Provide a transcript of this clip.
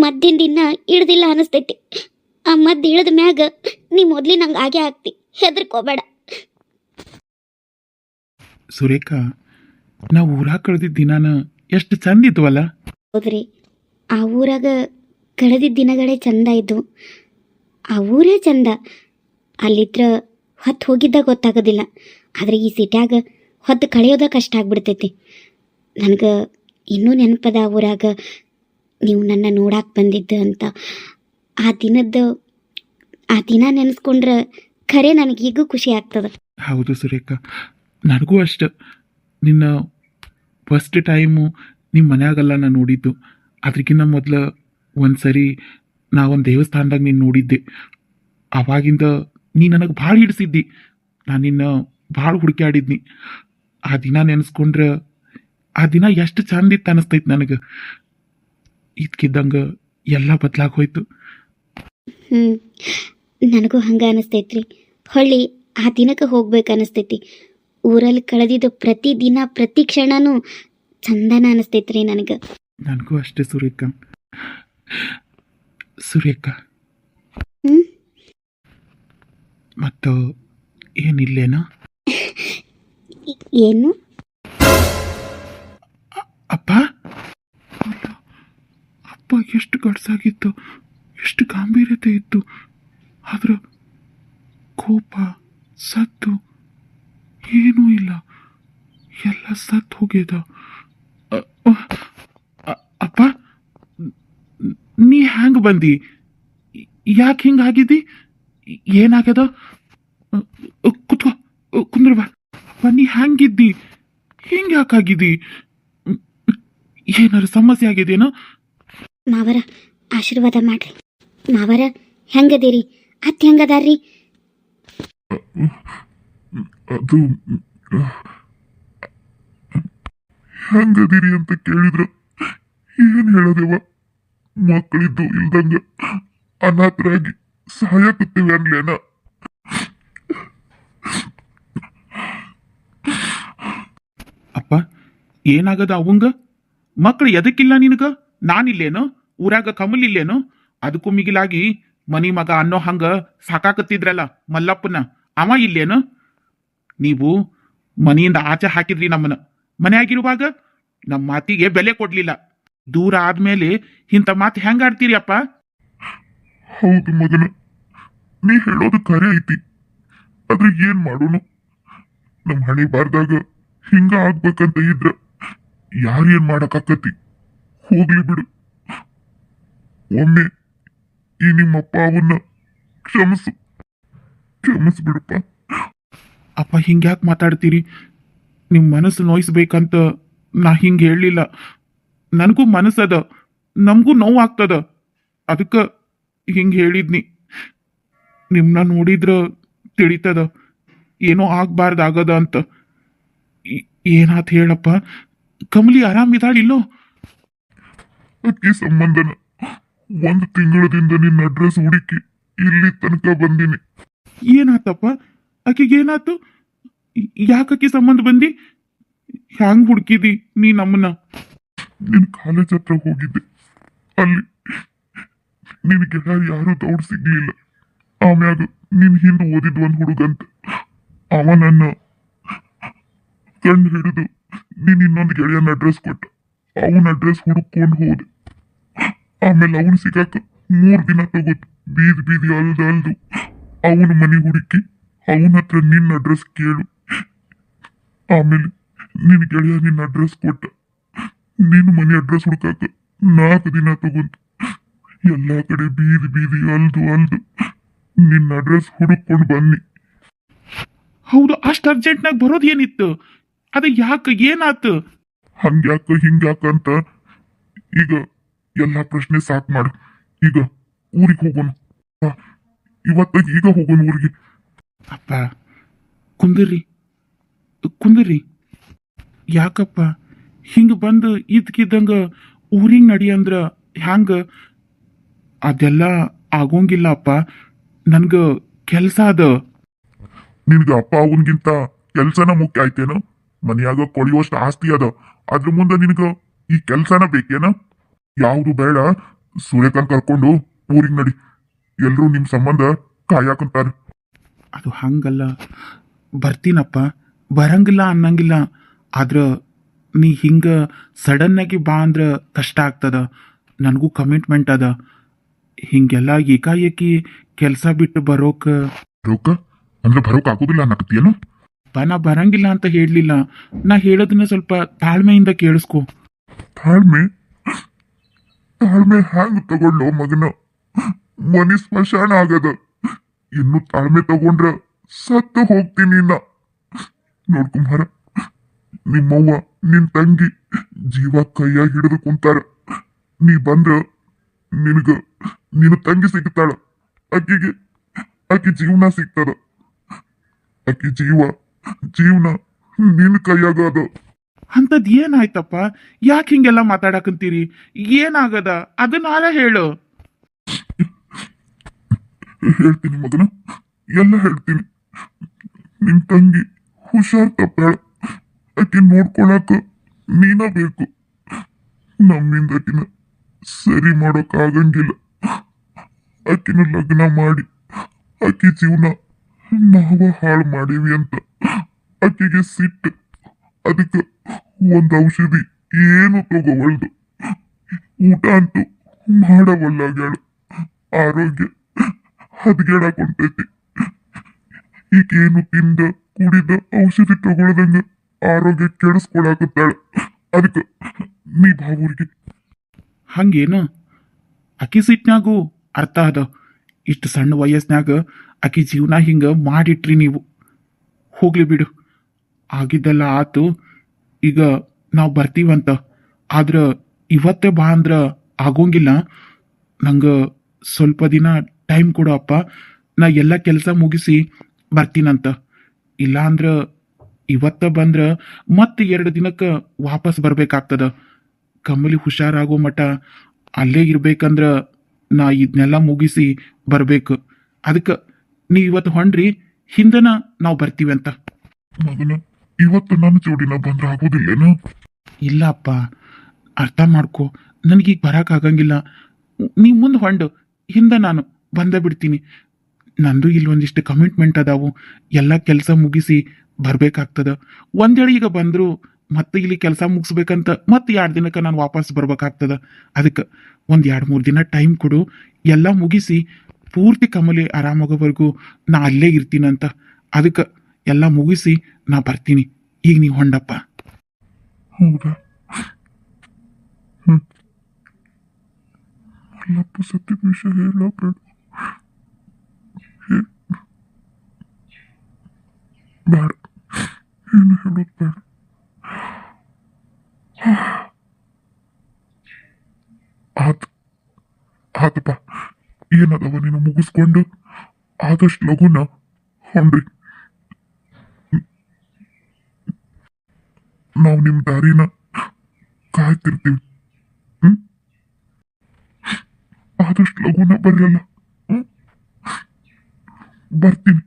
ಮದ್ದಿನ ದಿನ ಇಳ್ದಿಲ್ಲ ಅನಿಸ್ತೈತಿ. ಆ ಮದ್ದು ಇಳಿದ ಮ್ಯಾಗ ನೀ ಮೊದ್ಲಿ ನಂಗೆ ಆಗೇ ಆಗ್ತಿ, ಹೆದರ್ಕೋಬೇಡ. ಸುರೇಖಾ, ನಾವು ಊರಾಗ ಕಳೆದಿದ್ದ ದಿನಾನ ಎಷ್ಟು ಚಂದ ಇದ್ವಲ್ಲ. ಹೌದ್ರಿ, ಆ ಊರಾಗ ಕಳೆದಿದ್ದ ದಿನಗಳೇ ಚಂದ ಇದ್ವು. ಆ ಊರೇ ಚಂದ. ಅಲ್ಲಿದ್ರ ಹೊತ್ತು ಹೋಗಿದ್ದ ಗೊತ್ತಾಗೋದಿಲ್ಲ. ಆದರೆ ಈ ಸಿಟ್ಯಾಗ ಹೊತ್ತು ಕಳೆಯೋದ ಕಷ್ಟ ಆಗ್ಬಿಡ್ತೈತಿ. ನನಗೆ ಇನ್ನೂ ನೆನಪದ ಆ ಊರಾಗ ನೀವು ನನ್ನ ನೋಡಕ್ಕೆ ಬಂದಿದ್ದು ಅಂತ. ಆ ದಿನ ನೆನೆಸ್ಕೊಂಡ್ರೆ ಖರೆ ನನಗೀಗೂ ಖುಷಿ ಆಗ್ತದೆ. ಹೌದು ಸುರೇಖಾ, ನನಗೂ ಅಷ್ಟ. ನಿನ್ನ ಫಸ್ಟ್ ಟೈಮು ನಿಮ್ಮ ಮನ್ಯಾಗೆಲ್ಲ ನಾನು ನೋಡಿದ್ದು. ಅದಕ್ಕಿಂತ ಮೊದಲು ಒಂದು ಸರಿ ಒಂದು ದೇವಸ್ಥಾನದಾಗ ನೀನು ನೋಡಿದ್ದೆ. ಆವಾಗಿಂದ ನೀ ನನಗೆ ಭಾಳ ಹಿಡಿಸಿದ್ದಿ. ನಾನು ನಿನ್ನ ಭಾಳ ಹುಡುಕ್ಯಾಡಿದ್ನಿ. ಆ ದಿನ ನೆನೆಸ್ಕೊಂಡ್ರೆ ಆ ದಿನ ಎಷ್ಟು ಚಂದಿತ್ತು ಅನ್ನಿಸ್ತೈತೆ ನನಗೆ. ಇದ್ಕಿದ್ದಂಗೆ ಎಲ್ಲ ಬದಲಾಗಿ ಹೋಯ್ತು. ನನಗೂ ಹಂಗೆ ಅನಿಸ್ತೈತ್ರಿ. ಹೊಳ್ಳಿ ಆ ದಿನಕ್ಕೆ ಹೋಗ್ಬೇಕು ಅನಿಸ್ತೈತಿ. ಊರಲ್ಲಿ ಕಳೆದಿದ್ದು ಪ್ರತಿ ದಿನ ಪ್ರತಿ ಕ್ಷಣನೂ ಚಂದನ ಅನಿಸ್ತೈತ್ರಿ ನನಗೆ. ನನಗೂ ಅಷ್ಟೇ ಸುರೇಖಾ. ಸುರೇಖಾ, ಮತ್ತು ಏನಿಲ್ಲೇನಾ? ಏನು? ಅಪ್ಪ ಅಪ್ಪ ಎಷ್ಟು ಗಡ್ಸಾಗಿತ್ತು, ಎಷ್ಟು ಗಾಂಭೀರ್ಯತೆ ಇತ್ತು. ಆದ್ರೆ ಕೋಪ, ಸತ್ತು ಏನೂ ಇಲ್ಲ. ಎಲ್ಲ ಸತ್ತು ಹೋಗ್ಯದ. ಅಪ್ಪ, ನೀ ಹ್ಯಾಂಗ ಬಂದಿ? ಯಾಕೆ ಹಿಂಗಾಗಿದ್ದಿ? ಏನಾಗ್ಯದ? ಕುತ್ಕೋ, ಕುಂದ್ರ ಬಾ. ಅಪ್ಪ, ನೀ ಹ್ಯಾಂಗಿದ್ದಿ? ಹಿಂಗೆ ಯಾಕಾಗಿದ್ದಿ? ಏನಾರು ಸಮಸ್ಯೆ ಆಗಿದೇನೋ? ಮಾವರ ಆಶೀರ್ವಾದ ಮಾಡ್ರಿ. ಮಾವರ ಹೆಂಗದಿರಿ? ಅತ್ತೆ ಹೆಂಗದಾರ್ರಿ? ಅದು ಹೆಂಗದಿರಿ ಅಂತ ಕೇಳಿದ್ರ ಏನ್ ಹೇಳದೇವ? ಮಕ್ಕಳಿದ್ದು ಇಲ್ದಂಗ ಅನಾಥರಾಗಿ ಸಾಯಕತ್ತೀವಿ ಅನ್ಲೇನ? ಅಪ್ಪ, ಏನಾಗದ ಅವಂಗ? ಮಕ್ಳು ಎದಕ್ಕಿಲ್ಲ ನಿನಗ? ನಾನಿಲ್ಲೇನು? ಊರಾಗ ಕಮಲ್ ಇಲ್ಲೇನು? ಅದಕ್ಕೂ ಮಿಗಿಲಾಗಿ ಮನಿ ಮಗ ಅನ್ನೋ ಹಂಗ ಸಾಕಾಕತ್ತಿದ್ರಲ್ಲ ಮಲ್ಲಪ್ಪನ, ಅವ ಇಲ್ಲೇನು? ನೀವು ಮನೆಯಿಂದ ಆಚೆ ಹಾಕಿದ್ರಿ ನಮ್ಮನ್ನ. ಮನೆಯಾಗಿರುವಾಗ ನಮ್ಮ ಮಾತಿಗೆ ಬೆಲೆ ಕೊಡ್ಲಿಲ್ಲ. ದೂರ ಆದ್ಮೇಲೆ ಇಂಥ ಮಾತು ಹೆಂಗ ಆಡ್ತೀರಿ ಅಪ್ಪ? ಹೌದು ಮಗನ, ನೀ ಹೇಳೋದು ಖರೆ ಐತಿ. ಆದ್ರೆ ಏನ್ ಮಾಡೋನು? ನಮ್ ಹಣೆ ಬಾರ್ದಾಗ ಹಿಂಗ ಆಗ್ಬೇಕಂತ ಇದ್ರ ಯಾರೇನ್ ಮಾಡಕ್ಕಾಕತಿ? ಹೋಗ್ಲಿ ಬಿಡು. ಒಮ್ಮೆ ಈ ನಿಮ್ಮಪ್ಪ ಅವನ್ನ ಕ್ಷಮಿಸ್ಬಿಡಪ್ಪ. ಅಪ್ಪ, ಹಿಂಗ್ಯಾಕೆ ಮಾತಾಡ್ತೀರಿ? ನಿಮ್ಮ ಮನಸ್ಸು ನೋಯಿಸ್ಬೇಕಂತ ನಾ ಹಿಂಗೆ ಹೇಳಲಿಲ್ಲ. ನನಗೂ ಮನಸ್ಸದ, ನಮಗೂ ನೋವು ಆಗ್ತದ. ಅದಕ್ಕೆ ಹಿಂಗೆ ಹೇಳಿದ್ನಿ. ನಿಮ್ಮನ್ನ ನೋಡಿದ್ರ ತಿಳಿತದ ಏನೋ ಆಗ್ಬಾರ್ದಾಗದ ಅಂತ. ಏನಾತ್ ಹೇಳಪ್ಪ? ಕಮಲಿ ಆರಾಮಿದಾಳಿಲ್ಲೋ? ಅಕ್ಕಿ ಸಂಬಂಧನ 1 ತಿಂಗಳದಿಂದ ನಿನ್ನ ಅಡ್ರೆಸ್ ಹುಡುಕಿ ಇಲ್ಲಿ ತನಕ ಬಂದಿನಿ. ಏನಾತಪ್ಪ? ಆಕಿಗೇನಾತು? ಯಾಕಿ ಸಂಬಂಧ ಬಂದಿ? ಹ್ಯಾಂಗ್ ಹುಡುಕಿದಿ ನೀ ನಮ್ಮನ್ನ? ನಿನ್ ಕಾಲೇಜ್ ಹತ್ರ ಹೋಗಿದ್ದೆ. ಅಲ್ಲಿ ನಿನ್ ಗೆಳೆಯ ಯಾರು ದೌಡ್ ಸಿಗ್ಲಿಲ್ಲ. ಆಮ್ಯಾಗ ನಿನ್ ಹಿಂದೆ ಓದಿದ್ ಒಂದ್ ಹುಡುಗಂತ. ಅವ ನನ್ನ ಕಣ್ಣು ಹಿಡಿದು ನೀನ್ ಇನ್ನೊಂದು ಗೆಳೆಯನ ಅಡ್ರೆಸ್ ಕೊಟ್ಟ. ಅವನ ಅಡ್ರೆಸ್ ಹುಡುಕೊಂಡು ಹೋದೆ. ಆಮೇಲೆ ಅವನು ಸಿಗಾಕ 3 ದಿನ ತಗೋತು. ಬೀದಿ ಅಲ್ದು ಅವನ ಮನೆ ಹುಡುಕಿ ಅವನ ಹತ್ರ ನಿನ್ನ ಅಡ್ರೆಸ್ ಕೇಳು. ಆಮೇಲೆ ನಿನ್ ಗೆಳೆಯ ನಿನ್ನ ಅಡ್ರೆಸ್ ಕೊಟ್ಟ. ನಿನ್ನ ಮನೆ ಅಡ್ರೆಸ್ ಹುಡುಕಾಕ 4 ದಿನ ತಗೊಂತು. ಎಲ್ಲಾ ಕಡೆ ಬೀದಿ ಅಲ್ದು ನಿನ್ನ ಅಡ್ರೆಸ್ ಹುಡುಕೊಂಡು ಬನ್ನಿ. ಹೌದು, ಅಷ್ಟು ಅರ್ಜೆಂಟ್ನಾಗ ಬರೋದು ಏನಿತ್ತು? ಅದ ಯಾಕೆ? ಏನಾತು? ಹಂಗ್ಯಾಕ ಹಿಂಗ್ಯಾಕ ಅಂತ ಈಗ ಎಲ್ಲಾ ಪ್ರಶ್ನೆ ಸಾಕ್ ಮಾಡು. ಈಗ ಊರಿಗೆ ಹೋಗೋಣ. ಈಗ ಹೋಗೋಣ ಊರಿಗೆ. ಅಪ್ಪ, ಕುಂದ್ರಿ. ಯಾಕಪ್ಪ ಹಿಂಗೆ ಬಂದು ಇದ್ಕಿದ್ದಂಗ ಊರಿಗೆ ನಡಿ ಅಂದ್ರ ಹ್ಯಾಂಗ? ಅದೆಲ್ಲ ಆಗೋಂಗಿಲ್ಲ ಅಪ್ಪ. ನನ್ಗ ಕೆಲಸ ಅದ. ನಿನ್ಗ ಅಪ್ಪ ಅವನ್ಗಿಂತ ಕೆಲ್ಸನ ಮುಖ್ಯ ಆಯ್ತೇನು? ಮನೆಯಾಗ ಕೊಳಿಯೋಷ್ಟು ಆಸ್ತಿ ಅದ. ಅದ್ರ ಮುಂದೆ ನಿನಗ ಈ ಕೆಲ್ಸನ ಬೇಕೇನ? ಯಾವುದು ಬೇಡ, ಸೂರ್ಯಕಾಂತ್ ಕರ್ಕೊಂಡು ಊರಿಗೆ ನಡಿ. ಎಲ್ರೂ ನಿಮ್ ಸಂಬಂಧ ಕಾಯಾಕಂತಾರ. ಅದು ಹಂಗಲ್ಲ, ಬರ್ತೀನಪ್ಪ, ಬರಂಗಿಲ್ಲ ಅನ್ನಂಗಿಲ್ಲ. ಆದ್ರ ನೀ ಹಿಂಗೆ ಸಡನ್ನಾಗಿ ಬಾ ಅಂದ್ರೆ ಕಷ್ಟ ಆಗ್ತದ. ನನಗೂ ಕಮಿಟ್ಮೆಂಟ್ ಅದ. ಹಿಂಗೆಲ್ಲ ಏಕಾಏಕಿ ಕೆಲಸ ಬಿಟ್ಟು ಬರೋಕೆ ಬರೋಕ ಅಂದ್ರೆ ಬರೋಕ್ ಆಗೋದಿಲ್ಲ ಅನ್ನಕತ್ತೀಯೇನು? ನಾ ಬರಂಗಿಲ್ಲ ಅಂತ ಹೇಳಲಿಲ್ಲ. ನಾ ಹೇಳೋದನ್ನ ಸ್ವಲ್ಪ ತಾಳ್ಮೆಯಿಂದ ಕೇಳಿಸ್ಕೊ. ತಾಳ್ಮೆ ತಾಳ್ಮೆ ಹ್ಯಾಂಗ್ ತಗೊಂಡು ಮಗನ? ಮನಿ ಸ್ಮಶಾನ ಆಗದ. ಇನ್ನು ತಾಳ್ಮೆ ತಗೊಂಡ್ರ ಸತ್ತು ಹೋಗ್ತೀನಿ ನಾ. ನೋಡ್ಕುಮಾರ, ನಿಮ್ಮವ್ವ ನಿನ್ ತಂಗಿ ಜೀವ ಕೈಯಾಗ ಹಿಡಿದು ಕುಂತಾರ. ನೀ ಬಂದ್ರ ನಿನ್ನ ತಂಗಿ ಸಿಗ್ತಾಳ. ಆಕಿ ಜೀವನ ಸಿಗ್ತದ. ಆಕಿ ಜೀವನ ನಿನ್ನ ಕೈಯಾಗ ಅದ. ಅಂಥದ್ದು ಏನಾಯ್ತಪ್ಪ? ಯಾಕೆ ಹಿಂಗೆಲ್ಲ ಮಾತಾಡಕಂತೀರಿ? ಏನಾಗದ ಅದು ನಾಳೆ ಹೇಳು. ಹೇಳ್ತೀನಿ ಮಗನ, ಎಲ್ಲ ಹೇಳ್ತೀನಿ. ನಿನ್ ತಂಗಿ ಹುಷಾರ್ ತಪ್ಪಾಳ. ಆಕಿ ನೋಡ್ಕೊಳಕ ನೀನ ಬೇಕು. ನಮ್ಮಿಂದ ಆಕಿನ ಸರಿ ಮಾಡೋಕ್ ಆಗಂಗಿಲ್ಲ. ಆಕಿನ ಲಗ್ನ ಮಾಡಿ ಆಕಿ ಜೀವನ ನಾವ ಹಾಳು ಮಾಡೀವಿ ಅಂತ ಆಕಿಗೆ ಸಿಟ್ಟು. ಅದಕ್ಕೆ ಒಂದ್ ಔಷಧಿ ಏನು ತಗೋವಲ್ದು. ಊಟ ಅಂತೂ ಮಾಡವಲ್ಲಾಗ್ಯಾಳ. ಆರೋಗ್ಯ ಹದಗೆಡಾಕೊಂತೈತಿ. ಈಗೇನು ತಿಂದ ಕುಡಿದ ಔಷಧಿ ತಗೊಳ್ದಂಗ ಆರೋಗ್ಯ ಕೆಡಿಸ್ಕೊಳಕತ್ತಾಳ. ಅದಕ್ಕೆ ನೀ ಬಾವೂರಿಗೆ. ಹಂಗೇನು? ಅಕ್ಕಿ ಸಿಟ್ನಾಗೂ ಅರ್ಥ ಅದ. ಇಷ್ಟು ಸಣ್ಣ ವಯಸ್ಸಿನಾಗ ಆಕಿ ಜೀವನ ಹಿಂಗೆ ಮಾಡಿಟ್ರಿ ನೀವು. ಹೋಗ್ಲಿ ಬಿಡು, ಆಗಿದ್ದೆಲ್ಲ ಆತು. ಈಗ ನಾವು ಬರ್ತೀವಂತ. ಆದ್ರೆ ಇವತ್ತೇ ಬಾ ಅಂದ್ರೆ ಆಗೋಂಗಿಲ್ಲ. ನಂಗೆ ಸ್ವಲ್ಪ ದಿನ ಟೈಮ್ ಕೊಡು ಅಪ್ಪ. ನಾ ಎಲ್ಲ ಕೆಲಸ ಮುಗಿಸಿ ಬರ್ತೀನಂತ. ಇಲ್ಲ ಅಂದ್ರೆ ಇವತ್ತ ಬಂದ್ರೆ ಮತ್ತೆ 2 ದಿನಕ್ಕೆ ವಾಪಸ್ ಬರ್ಬೇಕಾಗ್ತದ. ಕಮಲಿ ಹುಷಾರಾಗೋ ಮಟ ಅಲ್ಲೇ ಇರ್ಬೇಕಂದ್ರ ನಾ ಇದನ್ನೆಲ್ಲ ಮುಗಿಸಿ ಬರ್ಬೇಕು. ಅದಕ್ಕೆ ನೀವು ಇವತ್ತು ಹೊಂಡ್ರಿ, ಹಿಂದನ ನಾವು ಬರ್ತೀವಿ ಅಂತ. ಮಗನ, ಇವತ್ತು ನನ್ನ ಜೋಡಿನ ಬಂದ್ರ ಆಗೋದಿಲ್ಲೇನು? ಇಲ್ಲ ಅಪ್ಪ, ಅರ್ಥ ಮಾಡ್ಕೊ. ನನಗೀಗ ಬರೋಕ್ಕಾಗಂಗಿಲ್ಲ. ನೀ ಮುಂದೆ ಹೊಂಡು, ಹಿಂದೆ ನಾನು ಬಂದೇ ಬಿಡ್ತೀನಿ. ನಂದು ಇಲ್ಲಿ ಒಂದಿಷ್ಟು ಕಮಿಟ್ಮೆಂಟ್ ಅದಾವು. ಎಲ್ಲ ಕೆಲಸ ಮುಗಿಸಿ ಬರ್ಬೇಕಾಗ್ತದ. ಒಂದೇಳಿ ಈಗ ಬಂದ್ರು ಮತ್ತೆ ಇಲ್ಲಿ ಕೆಲಸ ಮುಗಿಸ್ಬೇಕಂತ ಮತ್ತೆ 2 ದಿನಕ್ಕೆ ನಾನು ವಾಪಸ್ ಬರ್ಬೇಕಾಗ್ತದ. ಅದಕ್ಕೆ ಒಂದು 2-3 ದಿನ ಟೈಮ್ ಕೊಡು. ಎಲ್ಲ ಮುಗಿಸಿ ಪೂರ್ತಿ ಕಮಲಿ ಆರಾಮಾಗೋವರೆಗೂ ನಾ ಅಲ್ಲೇ ಇರ್ತೀನಂತ. ಅದಕ್ಕೆ ಎಲ್ಲ ಮುಗಿಸಿ ನಾ ಬರ್ತೀನಿ. ಈಗ ನೀವು ಹೊಂಡಪ್ಪ. ಹೌದಾ? ಮಲ್ಲಪ್ಪ ಸತ್ಯದ ವಿಷಯ ಹೇಳಬೇಡ. ಬೇಡ, ಏನು ಹೇಳೋದು ಬೇಡ. ಆತಪ್ಪ, ಏನದವ ನೀನು ಮುಗಿಸ್ಕೊಂಡು ಆದಷ್ಟು ಲಗುನ ಹೊಂಡ್ರಿ. ನಾವು ನಿಮ್ಮ ದಾರಿನ ಕಾಯ್ತಿರ್ತೀವಿ. ಆದಷ್ಟು ಲಗುನ ಬರ್ರಲ್ಲ. ಬರ್ತೀನಿ.